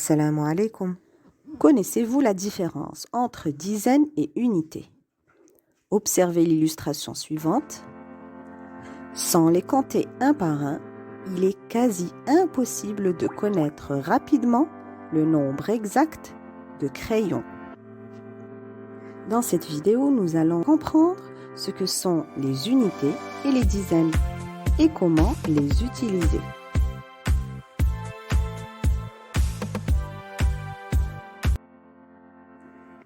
Assalamu alaikum. Connaissez-vous la différence entre dizaine et unité? Observez l'illustration suivante. Sans les compter un par un, il est quasi impossible de connaître rapidement le nombre exact de crayons. Dans cette vidéo, nous allons comprendre ce que sont les unités et les dizaines et comment les utiliser.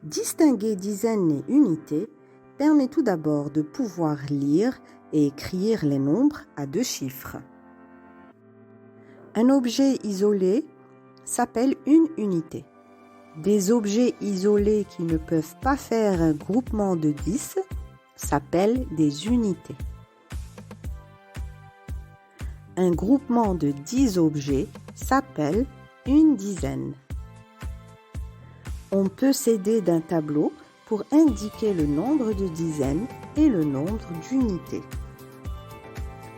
Distinguer dizaines et unités permet tout d'abord de pouvoir lire et écrire les nombres à deux chiffres. Un objet isolé s'appelle une unité. Des objets isolés qui ne peuvent pas faire un groupement de 10 s'appellent des unités. Un groupement de 10 objets s'appelle une dizaine. On peut s'aider d'un tableau pour indiquer le nombre de dizaines et le nombre d'unités.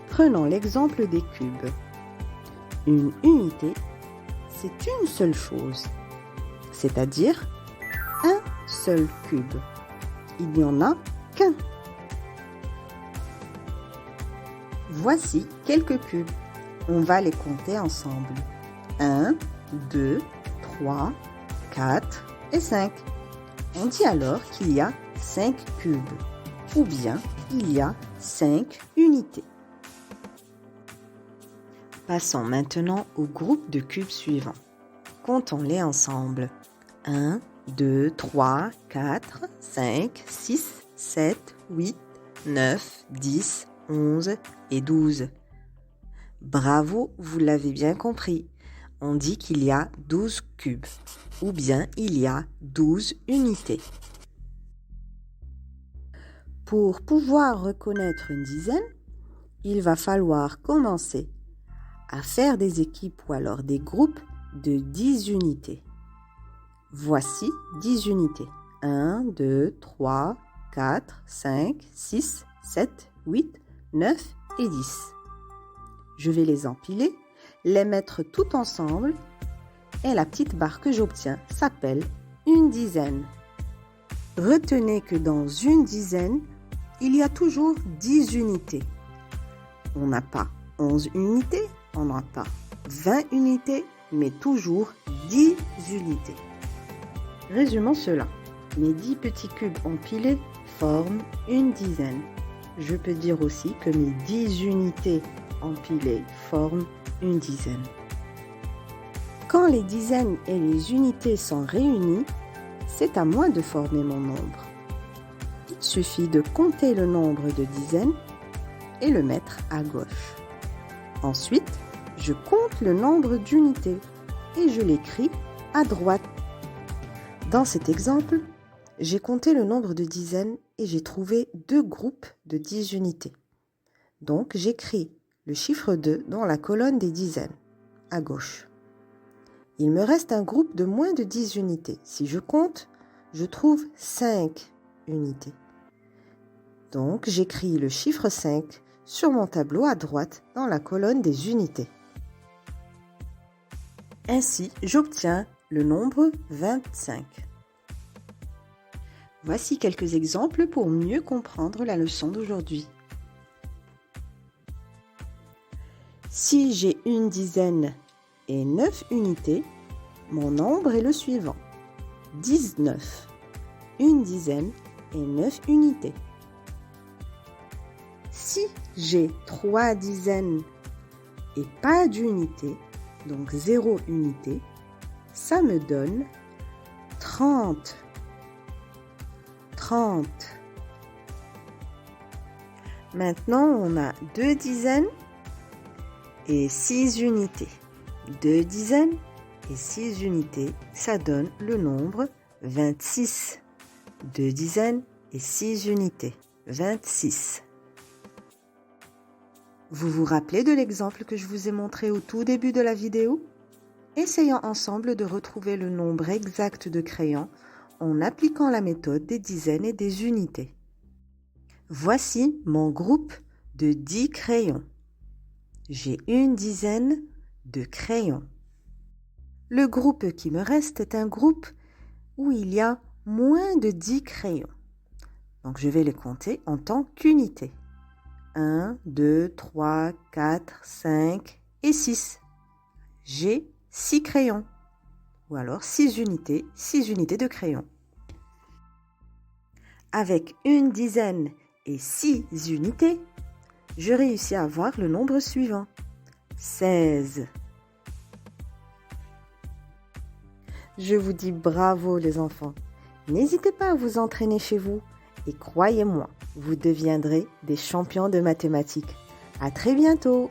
Prenons l'exemple des cubes. Une unité, c'est une seule chose, c'est-à-dire un seul cube. Il n'y en a qu'un. Voici quelques cubes. On va les compter ensemble. 1, 2, 3, 4 et 5. On dit alors qu'il y a 5 cubes, ou bien il y a 5 unités. Passons maintenant au groupe de cubes suivants. Comptons-les ensemble. 1, 2, 3, 4, 5, 6, 7, 8, 9, 10, 11 et 12. Bravo, vous l'avez bien compris. On dit qu'il y a 12 cubes, ou bien il y a 12 unités. Pour pouvoir reconnaître une dizaine, il va falloir commencer à faire des équipes ou alors des groupes de 10 unités. Voici 10 unités. 1, 2, 3, 4, 5, 6, 7, 8, 9 et 10. Je vais les empiler, les mettre tout ensemble et la petite barre que j'obtiens s'appelle une dizaine. Retenez que dans une dizaine, il y a toujours 10 unités. On n'a pas 11 unités, on n'a pas 20 unités, mais toujours 10 unités. Résumons cela. Mes 10 petits cubes empilés forment une dizaine. Je peux dire aussi que mes 10 unités empilées forment une dizaine. Quand les dizaines et les unités sont réunies, c'est à moi de former mon nombre. Il suffit de compter le nombre de dizaines et le mettre à gauche. Ensuite, je compte le nombre d'unités et je l'écris à droite. Dans cet exemple, j'ai compté le nombre de dizaines et j'ai trouvé deux groupes de 10 unités. Donc, j'écris le chiffre 2 dans la colonne des dizaines, à gauche. Il me reste un groupe de moins de 10 unités. Si je compte, je trouve 5 unités. Donc, j'écris le chiffre 5 sur mon tableau à droite dans la colonne des unités. Ainsi, j'obtiens le nombre 25. Voici quelques exemples pour mieux comprendre la leçon d'aujourd'hui. Si j'ai une dizaine et 9 unités, mon nombre est le suivant. 19. Une dizaine et 9 unités. Si j'ai 3 dizaines et pas d'unité, donc 0 unité, ça me donne 30. 30. Maintenant, on a 2 dizaines et 6 unités. 2 dizaines et 6 unités, ça donne le nombre 26. 2 dizaines et 6 unités, 26. Vous vous rappelez de l'exemple que je vous ai montré au tout début de la vidéo? Essayons ensemble de retrouver le nombre exact de crayons en appliquant la méthode des dizaines et des unités. Voici mon groupe de 10 crayons. J'ai une dizaine de crayons. Le groupe qui me reste est un groupe où il y a moins de 10 crayons. Donc je vais les compter en tant qu'unités. 1, 2, 3, 4, 5 et 6. J'ai 6 crayons. Ou alors 6 unités de crayons. Avec une dizaine et 6 unités, je réussis à avoir le nombre suivant. 16. Je vous dis bravo les enfants. N'hésitez pas à vous entraîner chez vous et croyez-moi, vous deviendrez des champions de mathématiques. À très bientôt!